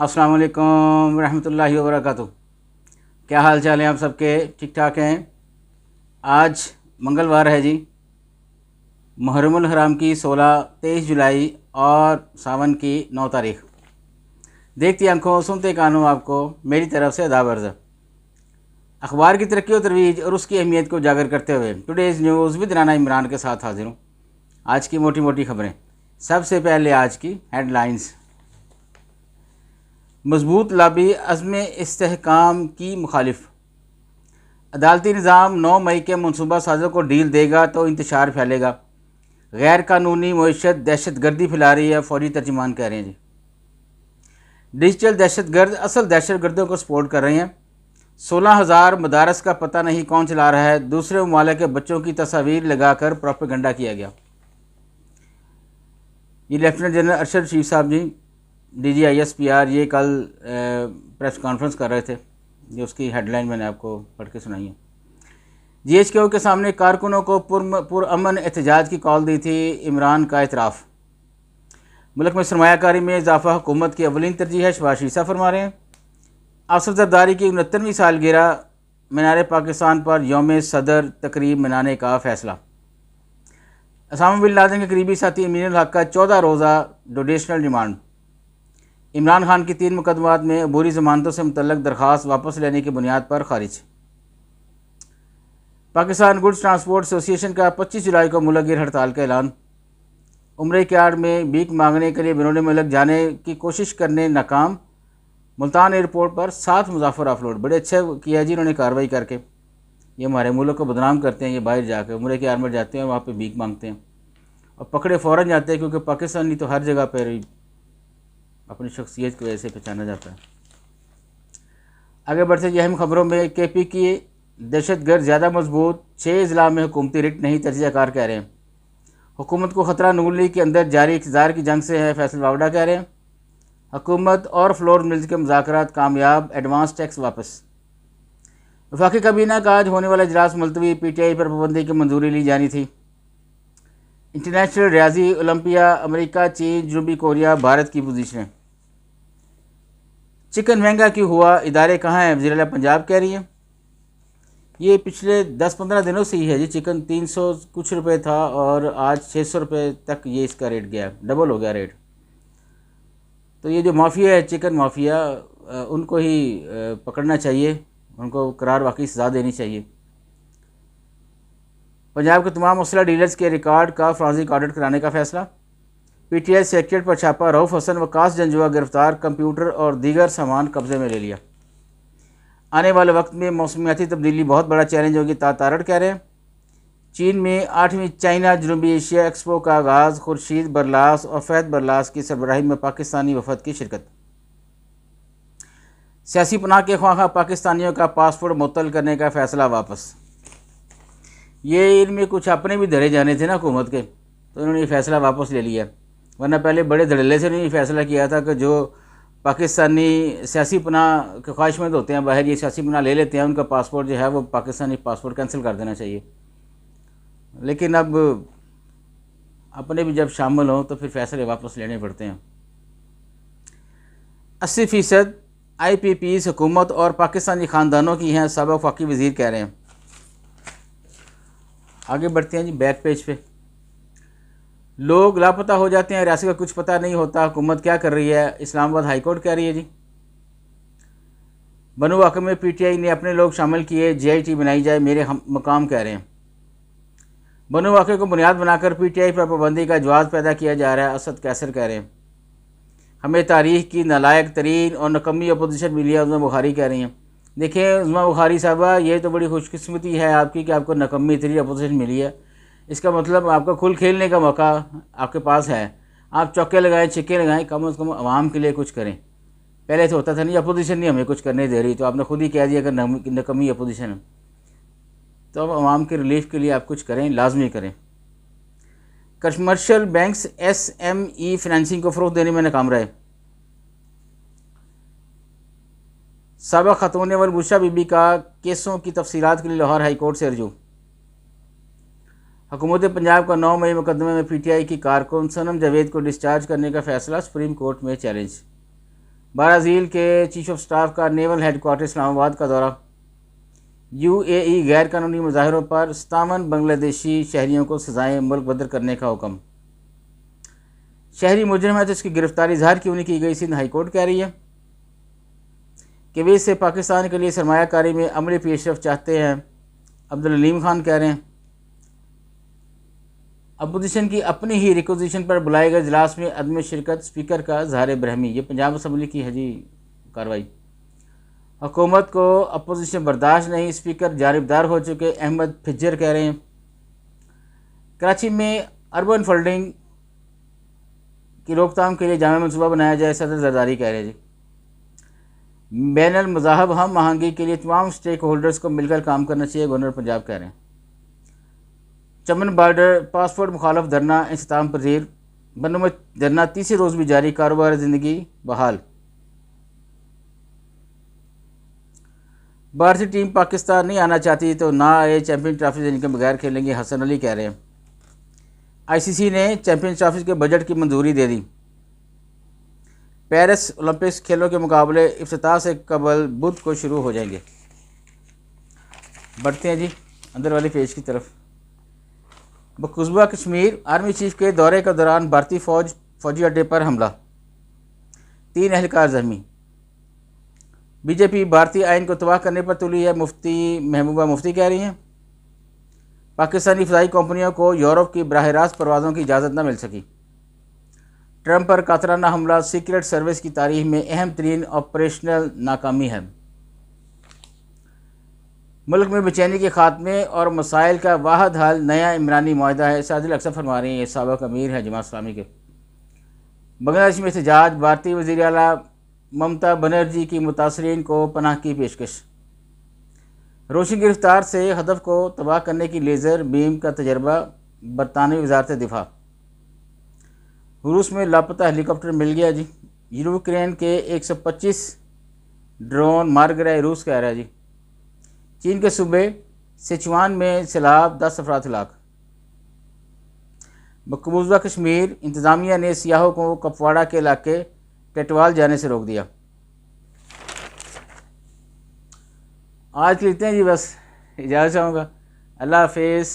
अस्सलाम वालेकुम रहमतुल्लाहि व बरकातुहू। क्या हाल चाल है आप सबके? ठीक ठाक हैं? आज मंगलवार है जी, मुहर्रमुल हराम की 23 जुलाई और सावन की 9 तारीख। देखती आंखों सुनते कानों आपको मेरी तरफ से अदाब अर्ज़। अखबार की तरक्की और तरवीज और उसकी अहमियत को उजागर करते हुए today's news with Rana Imran के साथ हाजिर हूँ। आज की मोटी मोटी खबरें। सबसे पहले आज की हेडलाइंस। मजबूत लाबी अज़्म इस्तेहकाम की मुखालिफ। अदालती निज़ाम 9 मई के मनसूबा साजों को डील देगा तो इंतशार फैलेगा। गैर कानूनी मईशत दहशत गर्दी फैला रही है, फौजी तर्जुमान कह रहे हैं जी। डिजिटल दहशत गर्द असल दहशत गर्दों को सपोर्ट कर रहे हैं। 16,000 मदारस का पता नहीं कौन चला रहा है। दूसरे ममालिक के बच्चों की तस्वीर लगाकर प्रोपेगेंडा किया गया। ये लेफ्टिनेंट जनरल अरशद शरीफ साहब जी DGISPR ये कल प्रेस कॉन्फ्रेंस कर रहे थे, जो उसकी हेडलाइन मैंने आपको पढ़ के सुनाई है। GHQ के सामने कारकुनों को पुरअमन एहतजाज की कॉल दी थी। इमरान का इतराफ़। मुल्क में सरमायाकारी में इजाफा हुकूमत की अवलिन तरजीह है, शहबाज शरीफ साहब फरमा रहे हैं। आसिफ ज़रदारी की 69वीं सालगिरह मीनार पाकिस्तान पर यौम सदर तकरीब मनाने का फ़ैसला। ओसामा बिन लादेन के करीबी साथी अमीनुल हक का 14 रोज़ा डोनेशनल रिमांड। इमरान खान की 3 मुकदमात में अबूरी ज़मानतों से मुतल्लक दरख्वास्त वापस लेने की बुनियाद पर खारिज। पाकिस्तान गुड्स ट्रांसपोर्ट एसोसिएशन का 25 जुलाई को मुलगिर हड़ताल का ऐलान। उम्रे के आड़ में भीख मांगने के लिए बिनोने मुल्क जाने की कोशिश करने नाकाम। मुल्तान एयरपोर्ट पर 7 मुसाफिर ऑफलोड। बड़े अच्छे किया जी इन्होंने कार्रवाई करके। ये हमारे मुल्क को बदनाम करते हैं। ये बाहर जाकर उम्रे के आड़ में जाते हैं, वहाँ पर भीख मांगते हैं और पकड़े फ़ौरन जाते हैं, क्योंकि पाकिस्तानी तो हर जगह पर अपनी शख्सियत की वजह से पहचाना जाता है। आगे बढ़ते अहम खबरों में KP की दहशत गर्द ज़्यादा मजबूत। 6 अजला में हुकूमती रिट नहीं, तजियाकार कह रहे हैं। हुकूमत को ख़तरा नून लीग के अंदर जारी इक़्तिदार की जंग से है, फैसल वावडा कह रहे हैं। हुकूमत और फ्लोर मिल्स के मुज़ाकरात कामयाब, एडवांस टैक्स वापस। वफाकी काबीना का आज होने वाला इजलास मुलतवी। PTI पर पाबंदी की मंजूरी ली जानी थी। इंटरनेशनल रियाजी ओलंपिया अमेरिका, चीन, जनूबी कोरिया, भारत की पोजीशनें। चिकन महंगा क्यों हुआ, इदारे कहाँ हैं, वज़ीर आला पंजाब कह रही हैं। ये पिछले 10-15 दिनों से ही है जी। चिकन 300 कुछ रुपए था और आज 600 रुपये तक ये इसका रेट गया, डबल हो गया रेट। तो ये जो माफिया है, चिकन माफिया, उनको ही पकड़ना चाहिए, उनको करार वाकई सज़ा देनी चाहिए। पंजाब के तमाम मसला डीलर्स के रिकॉर्ड का फॉरेंसिक ऑडिट कराने का फैसला। PTI सेक्रेटरीट पर छापा। रऊफ़ हसन वकास जंजुआ गिरफ्तार, कंप्यूटर और दीगर सामान कब्जे में ले लिया। आने वाले वक्त में मौसमियाती तब्दीली बहुत बड़ा चैलेंज होगी, तारड़ कह रहे हैं। चीन में 8वीं चाइना जनूबी एशिया एक्सपो का आगाज़। खुर्शीद बरलास और फैद बरलास की सरबराही में पाकिस्तानी वफद की शिरकत। सियासी पनाह के ख्वाह पाकिस्तानियों का पासपोर्ट मुअत्तल करने का फ़ैसला वापस। ये इनमें कुछ अपने भी धरे जाने थे ना हुकूमत के, तो इन्होंने ये फ़ैसला वापस ले लिया। वरना पहले बड़े धड़ल्ले से इन्होंने ये फ़ैसला किया था कि जो पाकिस्तानी सियासी पनाह के ख्वाहिशमंद होते हैं बाहर, ये सियासी पनाह ले लेते हैं, उनका पासपोर्ट जो है वो पाकिस्तानी पासपोर्ट कैंसिल कर देना चाहिए। लेकिन अब अपने भी जब शामिल हों तो फिर फ़ैसले वापस लेने पड़ते हैं। 80% IPPs हुकूमत और पाकिस्तानी ख़ानदानों की हैं, साबिक़ वफाकी वज़ीर कह रहे हैं। आगे बढ़ते हैं जी, बैक पेज पे। लोग लापता हो जाते हैं, रियासत का कुछ पता नहीं होता, हुकूमत क्या कर रही है, इस्लामाबाद हाई कोर्ट कह रही है जी। बनु वाक़े में PTI ने अपने लोग शामिल किए, GIT बनाई जाए, मेरे मकाम कह रहे हैं। बनु वाक़े को बुनियाद बनाकर PTI पर पाबंदी का जवाब पैदा किया जा रहा है, असद कैसर कह रहे हैं। हमें तारीख़ की नालायक तरीन और नकम्मी अपोजिशन मिली है, उज़मा बुखारी कह रही हैं। देखिए उज़मा बुखारी साहबा, ये तो बड़ी खुशकिस्मती है आपकी कि आपको नकम्मी तरीन अपोजिशन मिली है। इसका मतलब आपका खुल खेलने का मौका आपके पास है। आप चौके लगाएं, छिक्के लगाएं, कम अज़ कम आवाम के लिए कुछ करें। पहले तो होता था नहीं, अपोजिशन नहीं हमें कुछ करने दे रही, तो आपने खुद ही कह दिया कि नकमी अपोजिशन है। तो अब आवाम के रिलीफ के लिए आप कुछ करें, लाजमी करें। कमर्शियल बैंक्स SME फाइनेंसिंग को फ़रोग़ देने में नाकाम रहे। साबिक़ खातून अव्वल बुशरा बीबी का केसों की तफसीलात के लिए लाहौर हाई कोर्ट से रजू। हुकूमत पंजाब का 9 मई मुकदमे में PTI की कारकुन सनम जावेद को डिस्चार्ज करने का फ़ैसला सुप्रीम कोर्ट में चैलेंज। ब्राज़ील के चीफ ऑफ स्टाफ का नेवल हेडक्वार्टर इस्लामाबाद का दौरा। यूएई गैर कानूनी मुजाहरों पर 57 बांग्लादेशी शहरियों को सजाएं मुल्क बदर करने का हुक्म। शहरी मुजरिम है तो इसकी गिरफ्तारी ज़ाहिर क्यों नहीं की गई, सिंध हाई कोर्ट कह रही है। कुवैत से पाकिस्तान के लिए सरमायाकारी में अमली पेशरफ चाहते हैं, अब्दुल अलीम खान कह रहे हैं। अपोजिशन की अपनी ही रिक्वेजिशन पर बुलाए गए इजलास में अदम शिरकत, स्पीकर का ज़ाहिर बरहमी। ये पंजाब असम्बली की है जी कार्रवाई। हुकूमत को अपोजिशन बर्दाश्त नहीं, स्पीकर जानिबदार हो चुके, अहमद फिजर कह रहे हैं। कराची में अर्बन फंडिंग की रोकथाम के लिए जामा मनसूबा बनाया जाए, सदर जरदारी कह रहे हैं जी। बैनुल मज़ाहब हम आहंगी के लिए तमाम स्टेक होल्डर्स को मिलकर काम करना चाहिए, गवर्नर पंजाब कह रहे हैं। चमन बॉर्डर पासपोर्ट मुखालफ धरना इंतजाम पजीर, बन्नू में धरना तीसरे रोज़ भी जारी, कारोबार ज़िंदगी बहाल। भारतीय टीम पाकिस्तान नहीं आना चाहती तो ना आए, चैंपियन ट्रॉफी देने के बगैर खेलेंगे, हसन अली कह रहे हैं। आईसीसी ने चैंपियन ट्रॉफी के बजट की मंजूरी दे दी। पेरिस ओलंपिक्स खेलों के मुकाबले इफ्तिताह से कबल बुध को शुरू हो जाएंगे। बढ़ते हैं जी अंदर वाले पेज की तरफ। बकुज़बा कश्मीर, आर्मी चीफ के दौरे के दौरान भारतीय फौजी अड्डे पर हमला, 3 एहलकार जख्मी। बीजेपी भारतीय आइन को तबाह करने पर तुली है, मुफ्ती महबूबा मुफ्ती कह रही हैं। पाकिस्तानी फ़ज़ाई कंपनियों को यूरोप की बराह रास्त परवाज़ों की इजाज़त न मिल सकी। ट्रंप पर कातराना हमला सीक्रेट सर्विस की तारीख में अहम तरीन ऑपरेशनल नाकामी है। मुल्क में बेचैनी के खात्मे और मसाइल का वाहद हल नया इमरानी मुआहदा है, साजिद अक्सर फरमा रही हैं। साबिक़ अमीर है जमात इस्लामी के। बांग्लादेश में एहतजाज, भारतीय वज़ीर आला ममता बनर्जी की मुतासरीन को पनाह की पेशकश। रोशन गिरफ्तार से हदफ को तबाह करने की लेज़र बीम का तजर्बा, बरतानवी वजारत दिफा। रूस में लापता हेलीकॉप्टर मिल गया जी। यूक्रेन के 125 ड्रोन मार गिराए, रूस कह रहा है जी। चीन के सूबे सिचुआन में सैलाब, 10 अफराद हलाक। बकबूजा कश्मीर, इंतज़ामिया ने सियाहों को कपवाड़ा के इलाके टेटवाल जाने से रोक दिया। आज लिखते हैं जी, बस इजाज़त चाहूँगा। अल्लाह हाफिज़।